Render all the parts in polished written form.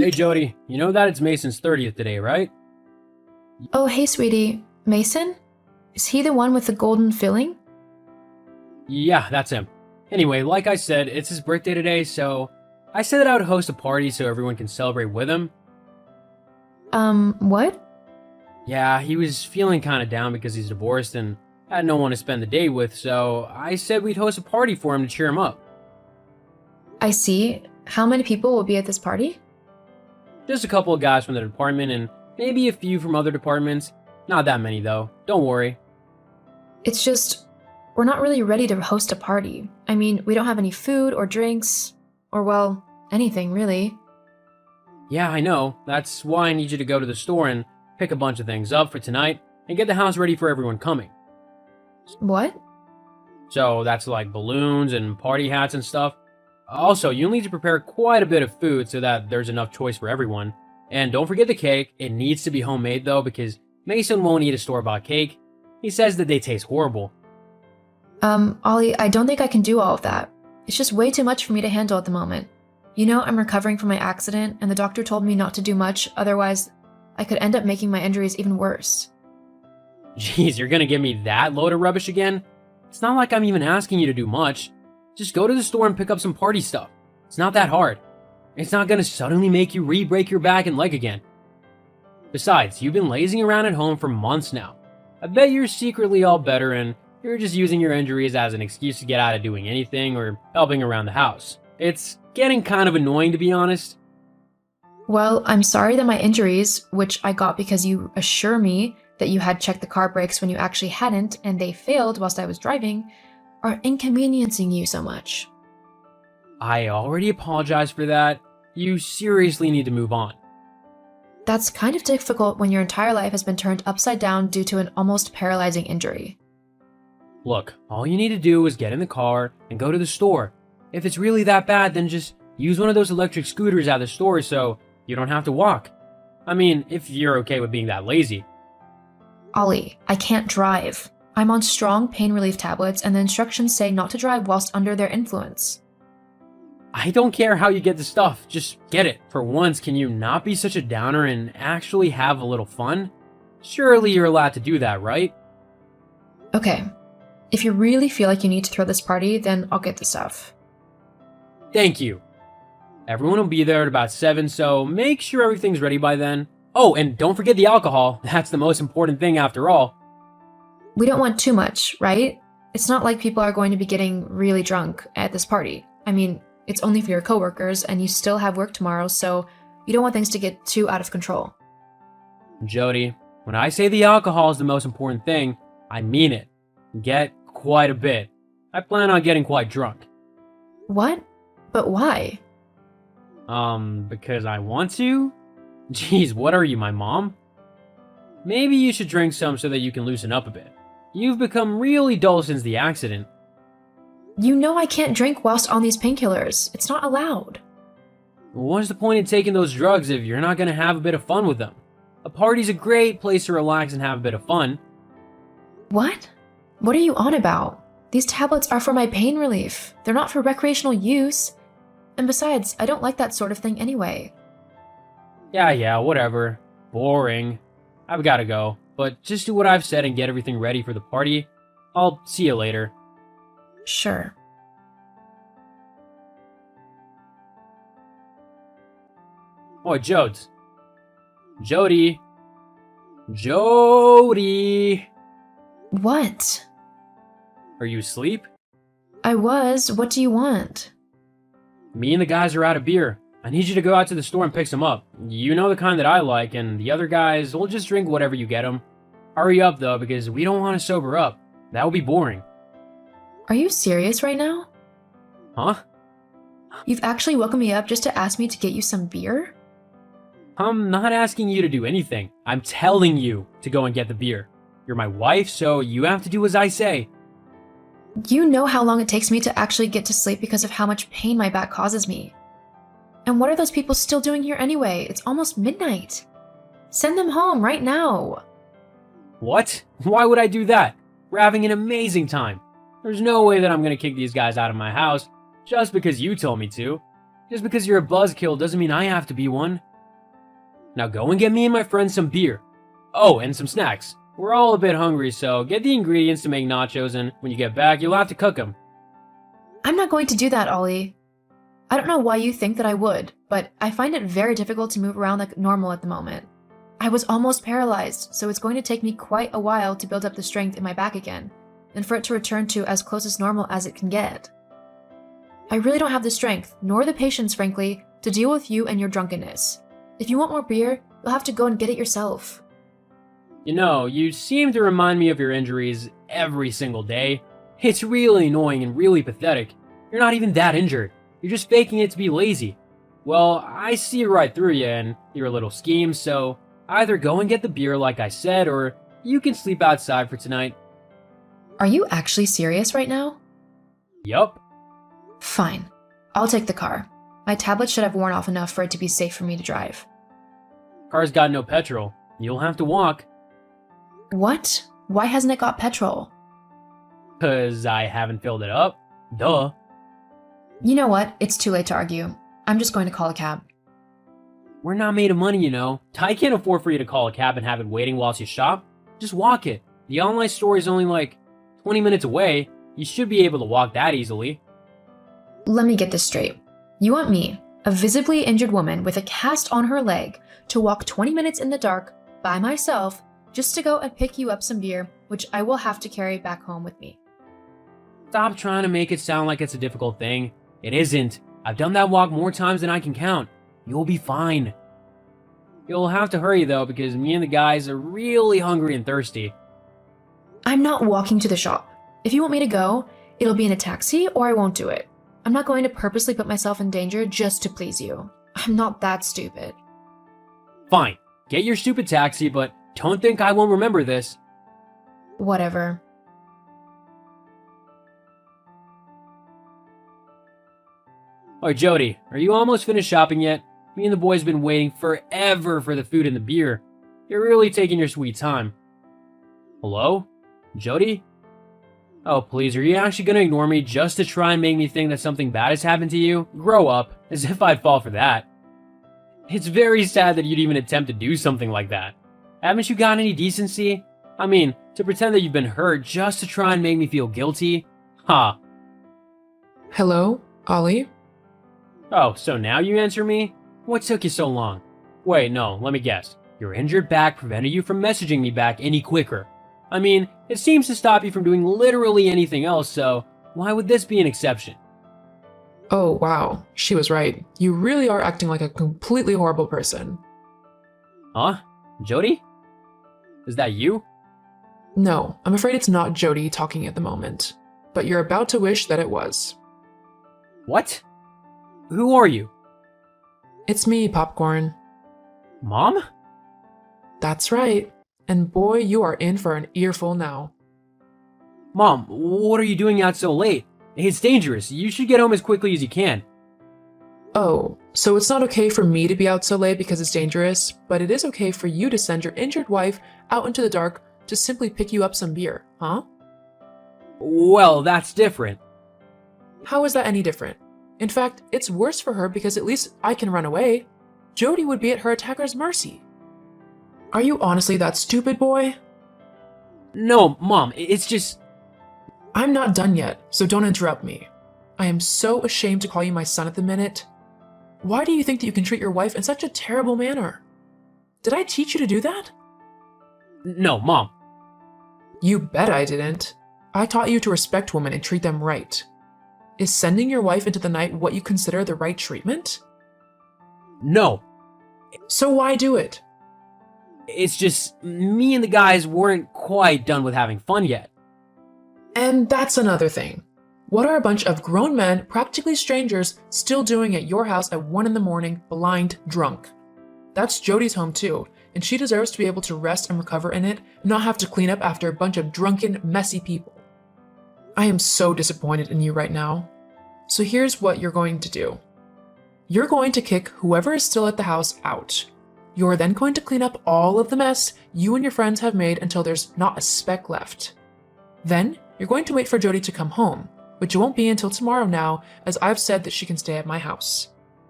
Hey Jody, you know that it's Mason's 30th today, right? Oh, hey, sweetie. Mason? Is he the one with the golden filling? Yeah, that's him. Anyway, like I said, it's his birthday today, so I said that I would host a party so everyone can celebrate with him. What? Yeah, he was feeling kind of down because he's divorced and had no one to spend the day with, so I said we'd host a party for him to cheer him up. I see. How many people will be at this party? Just a couple of guys from the department and maybe a few from other departments. Not that many though, don't worry. It's just, we're not really ready to host a party. I mean, we don't have any food or drinks, or well, anything really. Yeah, I know. That's why I need you to go to the store and pick a bunch of things up for tonight and get the house ready for everyone coming. What? So that's like balloons and party hats and stuff. Also, you'll need to prepare quite a bit of food so that there's enough choice for everyone. And don't forget the cake. It needs to be homemade though, because Mason won't eat a store-bought cake. He says that they taste horrible. Ollie, I don't think I can do all of that. It's just way too much for me to handle at the moment. You know, I'm recovering from my accident, and the doctor told me not to do much, otherwise I could end up making my injuries even worse. Jeez, you're gonna give me that load of rubbish again? It's not like I'm even asking you to do much. Just go to the store and pick up some party stuff. It's not that hard. It's not gonna suddenly make you re-break your back and leg again. Besides, you've been lazing around at home for months now. I bet you're secretly all better and you're just using your injuries as an excuse to get out of doing anything or helping around the house. It's getting kind of annoying, to be honest. Well, I'm sorry that my injuries, which I got because you assure me that you had checked the car brakes when you actually hadn't and they failed whilst I was driving, are inconveniencing you so much. I already apologized for that. You seriously need to move on. That's kind of difficult when your entire life has been turned upside down due to an almost paralyzing injury. Look, all you need to do is get in the car and go to the store. If it's really that bad, then just use one of those electric scooters at the store so you don't have to walk. I mean, if you're okay with being that lazy. Ollie, I can't drive. I'm on strong pain relief tablets and the instructions say not to drive whilst under their influence. I don't care how you get the stuff, just get it. For once, can you not be such a downer and actually have a little fun? Surely you're allowed to do that, right? Okay, if you really feel like you need to throw this party, then I'll get the stuff. Thank you. Everyone will be there at about 7, so make sure everything's ready by then. Oh, and don't forget the alcohol. That's the most important thing after all. We don't want too much, right? It's not like people are going to be getting really drunk at this party. I mean, it's only for your coworkers and you still have work tomorrow, so you don't want things to get too out of control. Jody, when I say the alcohol is the most important thing, I mean it. Get quite a bit. I plan on getting quite drunk. What? But why? Because I want to? Jeez, what are you, my mom? Maybe you should drink some so that you can loosen up a bit. You've become really dull since the accident. You know I can't drink whilst on these painkillers. It's not allowed. What's the point in taking those drugs if you're not gonna have a bit of fun with them? A party's a great place to relax and have a bit of fun. What? What are you on about? These tablets are for my pain relief. They're not for recreational use. And besides, I don't like that sort of thing anyway. Yeah, whatever. Boring. I've gotta go, but just do what I've said and get everything ready for the party. I'll see you later. Sure. Oh, Jodes. Jody. Jody! What? Are you asleep? I was. What do you want? Me and the guys are out of beer. I need you to go out to the store and pick some up. You know the kind that I like, and the other guys will just drink whatever you get them. Hurry up, though, because we don't want to sober up. That would be boring. Are you serious right now? Huh? You've actually woken me up just to ask me to get you some beer? I'm not asking you to do anything. I'm telling you to go and get the beer. You're my wife, so you have to do as I say. You know how long it takes me to actually get to sleep because of how much pain my back causes me. And what are those people still doing here anyway? It's almost midnight. Send them home right now. What? Why would I do that? We're having an amazing time. There's no way that I'm gonna kick these guys out of my house just because you told me to. Just because you're a buzzkill doesn't mean I have to be one. Now go and get me and my friends some beer. Oh, and some snacks. We're all a bit hungry, so get the ingredients to make nachos, and when you get back, you'll have to cook them. I'm not going to do that, Ollie. I don't know why you think that I would, but I find it very difficult to move around like normal at the moment. I was almost paralyzed, so it's going to take me quite a while to build up the strength in my back again, and for it to return to as close as normal as it can get. I really don't have the strength, nor the patience, frankly, to deal with you and your drunkenness. If you want more beer, you'll have to go and get it yourself. You know, you seem to remind me of your injuries every single day. It's really annoying and really pathetic. You're not even that injured. You're just faking it to be lazy. Well, I see right through you and your little schemes, so either go and get the beer like I said, or you can sleep outside for tonight. Are you actually serious right now? Yup. Fine. I'll take the car. My tablet should have worn off enough for it to be safe for me to drive. Car's got no petrol. You'll have to walk. What? Why hasn't it got petrol? 'Cause I haven't filled it up. Duh. You know what? It's too late to argue. I'm just going to call a cab. We're not made of money, you know. I can't afford for you to call a cab and have it waiting whilst you shop. Just walk it. The online store is only like 20 minutes away. You should be able to walk that easily. Let me get this straight. You want me, a visibly injured woman with a cast on her leg, to walk 20 minutes in the dark by myself just to go and pick you up some beer, which I will have to carry back home with me. Stop trying to make it sound like it's a difficult thing. It isn't. I've done that walk more times than I can count. You'll be fine. You'll have to hurry though, because me and the guys are really hungry and thirsty. I'm not walking to the shop. If you want me to go, it'll be in a taxi or I won't do it. I'm not going to purposely put myself in danger just to please you. I'm not that stupid. Fine. Get your stupid taxi, but don't think I won't remember this. Whatever. Alright, Jody, are you almost finished shopping yet? Me and the boys been waiting forever for the food and the beer. You're really taking your sweet time. Hello? Jody? Oh, please, are you actually gonna ignore me just to try and make me think that something bad has happened to you? Grow up, as if I'd fall for that. It's very sad that you'd even attempt to do something like that. Haven't you got any decency? I mean, to pretend that you've been hurt just to try and make me feel guilty? Ha. Hello, Ollie? Oh, so now you answer me? What took you so long? Wait, no, let me guess. Your injured back prevented you from messaging me back any quicker. I mean, it seems to stop you from doing literally anything else, so why would this be an exception? Oh, wow. She was right. You really are acting like a completely horrible person. Huh? Jody? Is that you? No, I'm afraid it's not Jody talking at the moment. But you're about to wish that it was. What? Who are you? It's me, Popcorn. Mom? That's right. And boy, you are in for an earful now. Mom, what are you doing out so late? It's dangerous. You should get home as quickly as you can. Oh, so it's not okay for me to be out so late because it's dangerous, but it is okay for you to send your injured wife out into the dark to simply pick you up some beer, huh? Well, that's different. How is that any different? In fact, it's worse for her because at least I can run away. Jody would be at her attacker's mercy. Are you honestly that stupid, boy? No, Mom, it's just... I'm not done yet, so don't interrupt me. I am so ashamed to call you my son at the minute. Why do you think that you can treat your wife in such a terrible manner? Did I teach you to do that? No, Mom. You bet I didn't. I taught you to respect women and treat them right. Is sending your wife into the night what you consider the right treatment? No. So why do it? It's just, me and the guys weren't quite done with having fun yet. And that's another thing. What are a bunch of grown men, practically strangers, still doing at your house at 1 a.m, blind drunk? That's Jody's home too, and she deserves to be able to rest and recover in it, and not have to clean up after a bunch of drunken, messy people. I am so disappointed in you right now. So here's what you're going to do. You're going to kick whoever is still at the house out. You're then going to clean up all of the mess you and your friends have made until there's not a speck left. Then, you're going to wait for Jody to come home, which it won't be until tomorrow now, as I've said that she can stay at my house.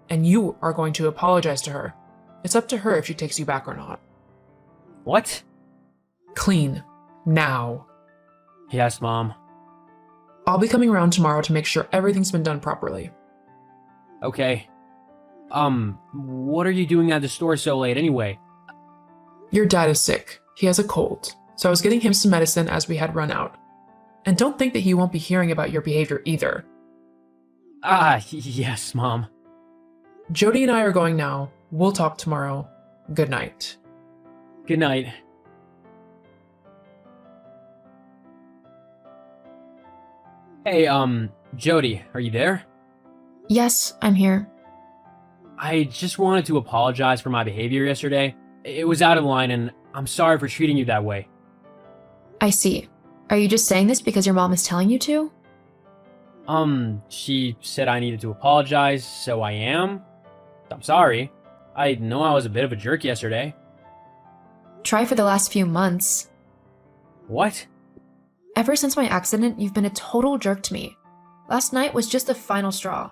And you are going to apologize to her. It's up to her if she takes you back or not. What? Clean. Now. Yes, Mom. I'll be coming around tomorrow to make sure everything's been done properly. Okay. What are you doing at the store so late anyway? Your dad is sick. He has a cold, so I was getting him some medicine as we had run out. And don't think that he won't be hearing about your behavior either. Yes, Mom. Jody and I are going now. We'll talk tomorrow. Good night. Good night. Hey, Jody, are you there? Yes, I'm here. I just wanted to apologize for my behavior yesterday. It was out of line, and I'm sorry for treating you that way. I see. Are you just saying this because your mom is telling you to? She said I needed to apologize, so I am. I'm sorry. I know I was a bit of a jerk yesterday. Try for the last few months. What? Ever since my accident, you've been a total jerk to me. Last night was just the final straw.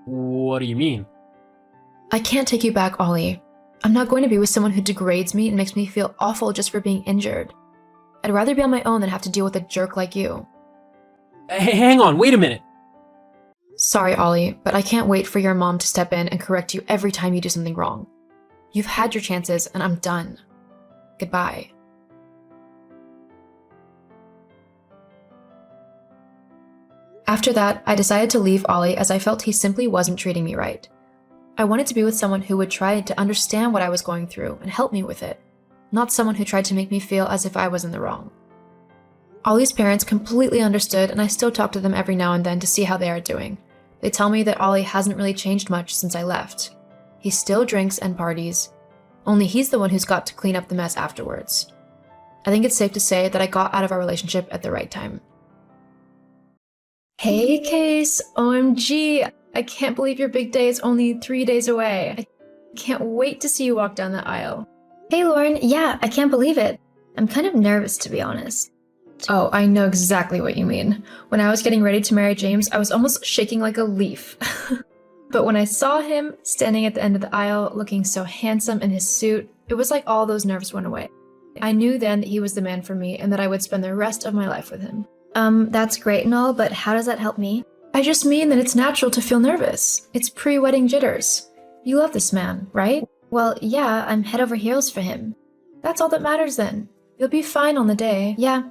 What do you mean? I can't take you back, Ollie. I'm not going to be with someone who degrades me and makes me feel awful just for being injured. I'd rather be on my own than have to deal with a jerk like you. Hang on, wait a minute. Sorry, Ollie, but I can't wait for your mom to step in and correct you every time you do something wrong. You've had your chances, and I'm done. Goodbye. After that, I decided to leave Ollie as I felt he simply wasn't treating me right. I wanted to be with someone who would try to understand what I was going through and help me with it, not someone who tried to make me feel as if I was in the wrong. Ollie's parents completely understood, and I still talk to them every now and then to see how they are doing. They tell me that Ollie hasn't really changed much since I left. He still drinks and parties, only he's the one who's got to clean up the mess afterwards. I think it's safe to say that I got out of our relationship at the right time. Hey, Case! OMG! I can't believe your big day is only 3 days away. I can't wait to see you walk down the aisle. Hey, Lauren. Yeah, I can't believe it. I'm kind of nervous, to be honest. Oh, I know exactly what you mean. When I was getting ready to marry James, I was almost shaking like a leaf. But when I saw him standing at the end of the aisle, looking so handsome in his suit, it was like all those nerves went away. I knew then that he was the man for me and that I would spend the rest of my life with him. That's great and all, but how does that help me? I just mean that it's natural to feel nervous. It's pre-wedding jitters. You love this man, right? Well, yeah, I'm head over heels for him. That's all that matters then. You'll be fine on the day. Yeah,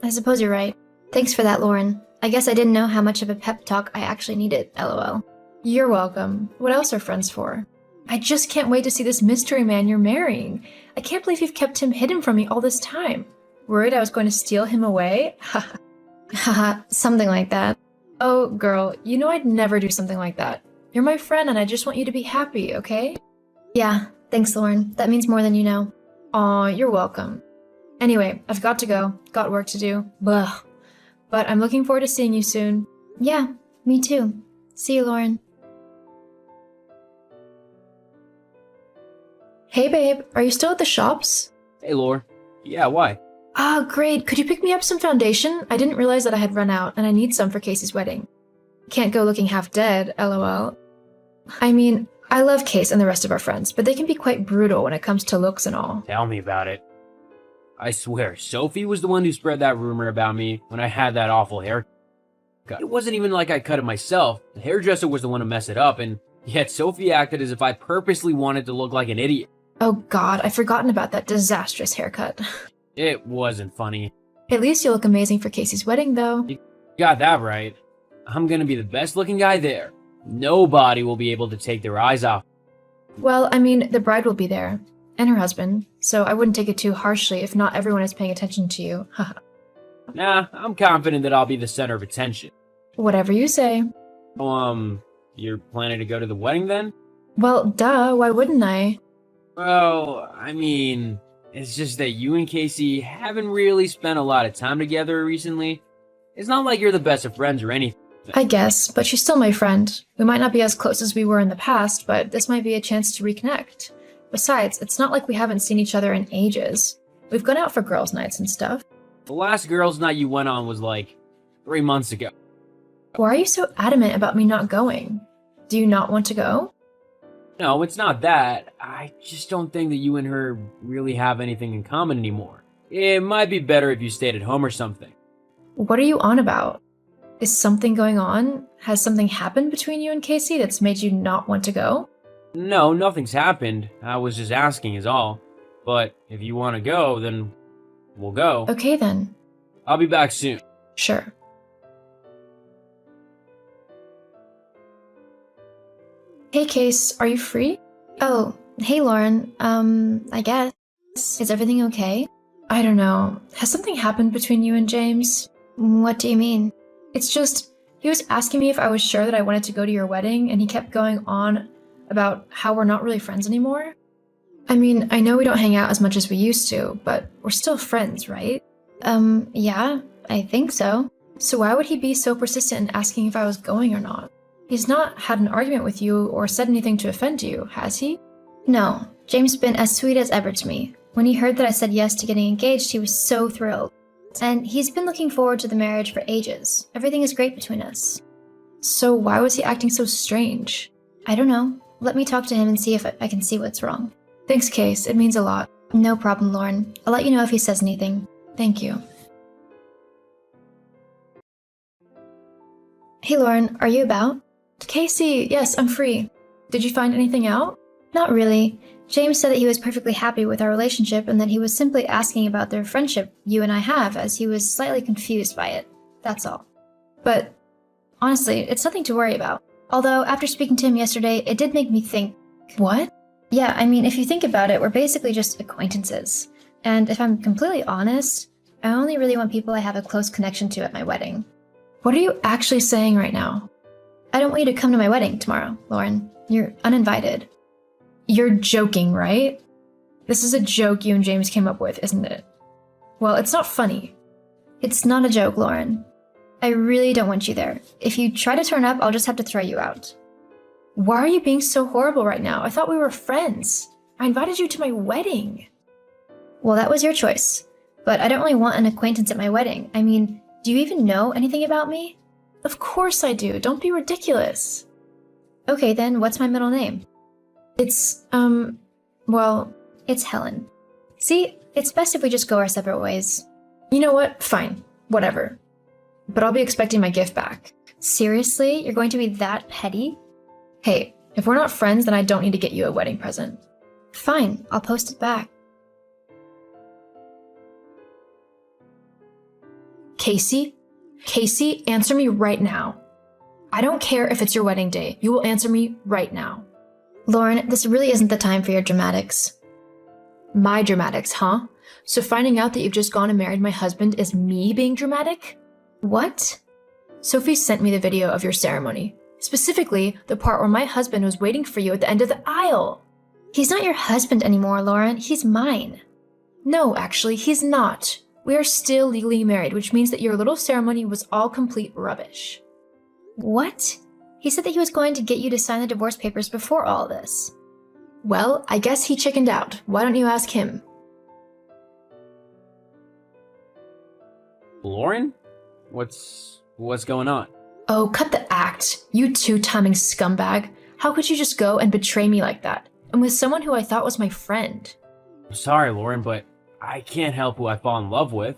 I suppose you're right. Thanks for that, Lauren. I guess I didn't know how much of a pep talk I actually needed, lol. You're welcome. What else are friends for? I just can't wait to see this mystery man you're marrying. I can't believe you've kept him hidden from me all this time. Worried I was going to steal him away? Haha, something like that. Oh, girl, you know I'd never do something like that. You're my friend and I just want you to be happy, okay? Yeah, thanks, Lauren. That means more than you know. Aw, you're welcome. Anyway, I've got to go. Got work to do. Blah. But I'm looking forward to seeing you soon. Yeah, me too. See you, Lauren. Hey, babe, are you still at the shops? Hey, Lore. Yeah, why? Ah, great. Could you pick me up some foundation? I didn't realize that I had run out, and I need some for Casey's wedding. Can't go looking half dead, lol. I mean, I love Case and the rest of our friends, but they can be quite brutal when it comes to looks and all. Tell me about it. I swear, Sophie was the one who spread that rumor about me when I had that awful haircut. It wasn't even like I cut it myself. The hairdresser was the one to mess it up, and yet Sophie acted as if I purposely wanted to look like an idiot. Oh god, I'd forgotten about that disastrous haircut. It wasn't funny. At least you look amazing for Casey's wedding, though. You got that right. I'm gonna be the best looking guy there. Nobody will be able to take their eyes off. Well, I mean, the bride will be there. And her husband. So I wouldn't take it too harshly if not everyone is paying attention to you. Nah, I'm confident that I'll be the center of attention. Whatever you say. You're planning to go to the wedding then? Well, duh, why wouldn't I? Well, I mean, it's just that you and Casey haven't really spent a lot of time together recently. It's not like you're the best of friends or anything. I guess, but she's still my friend. We might not be as close as we were in the past, but this might be a chance to reconnect. Besides, it's not like we haven't seen each other in ages. We've gone out for girls' nights and stuff. The last girls' night you went on was like 3 months ago. Why are you so adamant about me not going? Do you not want to go? No, it's not that. I just don't think that you and her really have anything in common anymore. It might be better if you stayed at home or something. What are you on about? Is something going on? Has something happened between you and Casey that's made you not want to go? No, nothing's happened. I was just asking is all. But if you want to go, then we'll go. Okay then. I'll be back soon. Sure. Hey Case, are you free? Oh, hey Lauren. I guess. Is everything okay? I don't know. Has something happened between you and James? What do you mean? It's just, he was asking me if I was sure that I wanted to go to your wedding, and he kept going on about how we're not really friends anymore. I mean, I know we don't hang out as much as we used to, but we're still friends, right? Yeah, I think so. So why would he be so persistent in asking if I was going or not? He's not had an argument with you or said anything to offend you, has he? No, James been as sweet as ever to me. When he heard that I said yes to getting engaged, he was so thrilled. And he's been looking forward to the marriage for ages. Everything is great between us. So why was he acting so strange? I don't know. Let me talk to him and see if I can see what's wrong. Thanks, Case. It means a lot. No problem, Lauren. I'll let you know if he says anything. Thank you. Hey, Lauren, are you about? Casey, yes, I'm free. Did you find anything out? Not really. James said that he was perfectly happy with our relationship and that he was simply asking about the friendship you and I have, as he was slightly confused by it. That's all. But honestly, it's nothing to worry about. Although, after speaking to him yesterday, it did make me think. What? Yeah, I mean, if you think about it, we're basically just acquaintances. And if I'm completely honest, I only really want people I have a close connection to at my wedding. What are you actually saying right now? I don't want you to come to my wedding tomorrow, Lauren. You're uninvited. You're joking, right? This is a joke you and James came up with, isn't it? Well, it's not funny. It's not a joke, Lauren. I really don't want you there. If you try to turn up, I'll just have to throw you out. Why are you being so horrible right now? I thought we were friends. I invited you to my wedding. Well, that was your choice. But I don't really want an acquaintance at my wedding. I mean, do you even know anything about me? Of course I do. Don't be ridiculous. Okay, then what's my middle name? It's, well... It's Helen. See, it's best if we just go our separate ways. You know what? Fine. Whatever. But I'll be expecting my gift back. Seriously? You're going to be that petty? Hey, if we're not friends, then I don't need to get you a wedding present. Fine, I'll post it back. Casey? Casey, answer me right now. I don't care if it's your wedding day. You will answer me right now. Lauren, this really isn't the time for your dramatics. My dramatics, huh? So finding out that you've just gone and married my husband is me being dramatic? What? Sophie sent me the video of your ceremony. Specifically, the part where my husband was waiting for you at the end of the aisle. He's not your husband anymore, Lauren. He's mine. No, actually, he's not. We are still legally married, which means that your little ceremony was all complete rubbish. What? He said that he was going to get you to sign the divorce papers before all this. Well, I guess he chickened out. Why don't you ask him? Lauren? What's going on? Oh, cut the act. You two-timing scumbag. How could you just go and betray me like that? And with someone who I thought was my friend. I'm sorry, Lauren, but I can't help who I fall in love with.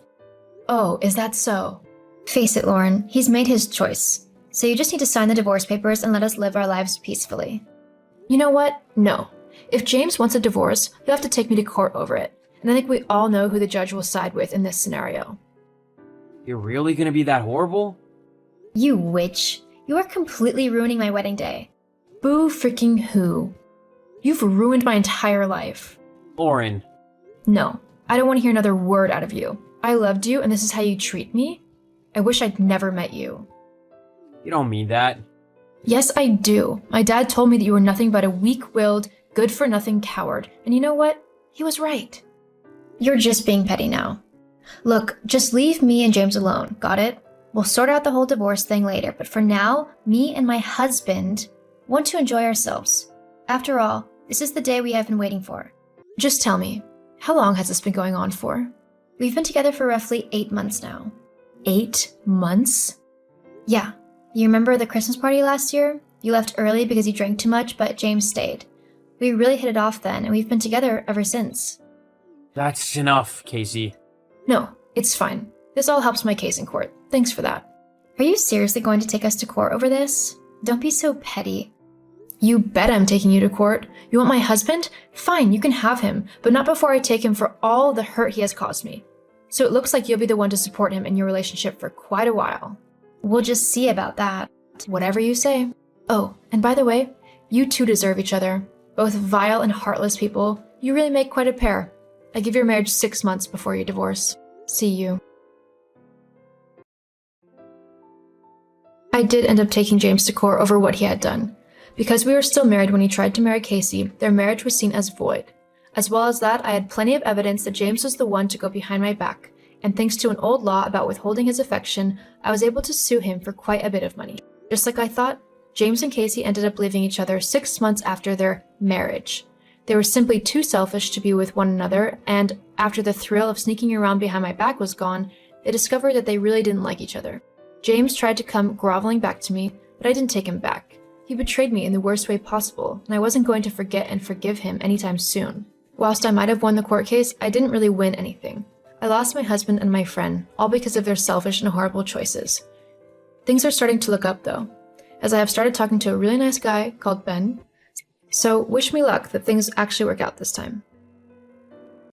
Oh, is that so? Face it, Lauren. He's made his choice. So you just need to sign the divorce papers and let us live our lives peacefully. You know what? No. If James wants a divorce, you'll have to take me to court over it. And I think we all know who the judge will side with in this scenario. You're really gonna be that horrible? You witch. You are completely ruining my wedding day. Boo freaking who? You've ruined my entire life. Lauren. No, I don't want to hear another word out of you. I loved you and this is how you treat me? I wish I'd never met you. You don't mean that. Yes, I do. My dad told me that you were nothing but a weak-willed, good-for-nothing coward. And you know what? He was right. You're just being petty now. Look, just leave me and James alone, got it? We'll sort out the whole divorce thing later, but for now, me and my husband want to enjoy ourselves. After all, this is the day we have been waiting for. Just tell me, how long has this been going on for? We've been together for roughly 8 months now. 8 months? Yeah. You remember the Christmas party last year? You left early because you drank too much, but James stayed. We really hit it off then, and we've been together ever since. That's enough, Casey. No, it's fine. This all helps my case in court. Thanks for that. Are you seriously going to take us to court over this? Don't be so petty. You bet I'm taking you to court. You want my husband? Fine, you can have him, but not before I take him for all the hurt he has caused me. So it looks like you'll be the one to support him in your relationship for quite a while. We'll just see about that. Whatever you say. Oh, and by the way, you two deserve each other. Both vile and heartless people. You really make quite a pair. I give your marriage 6 months before you divorce. See you. I did end up taking James to court over what he had done. Because we were still married when he tried to marry Casey, their marriage was seen as void. As well as that, I had plenty of evidence that James was the one to go behind my back, and thanks to an old law about withholding his affection, I was able to sue him for quite a bit of money. Just like I thought, James and Casey ended up leaving each other 6 months after their marriage. They were simply too selfish to be with one another, and after the thrill of sneaking around behind my back was gone, they discovered that they really didn't like each other. James tried to come groveling back to me, but I didn't take him back. He betrayed me in the worst way possible, and I wasn't going to forget and forgive him anytime soon. Whilst I might have won the court case, I didn't really win anything. I lost my husband and my friend, all because of their selfish and horrible choices. Things are starting to look up though, as I have started talking to a really nice guy called Ben. So wish me luck that things actually work out this time.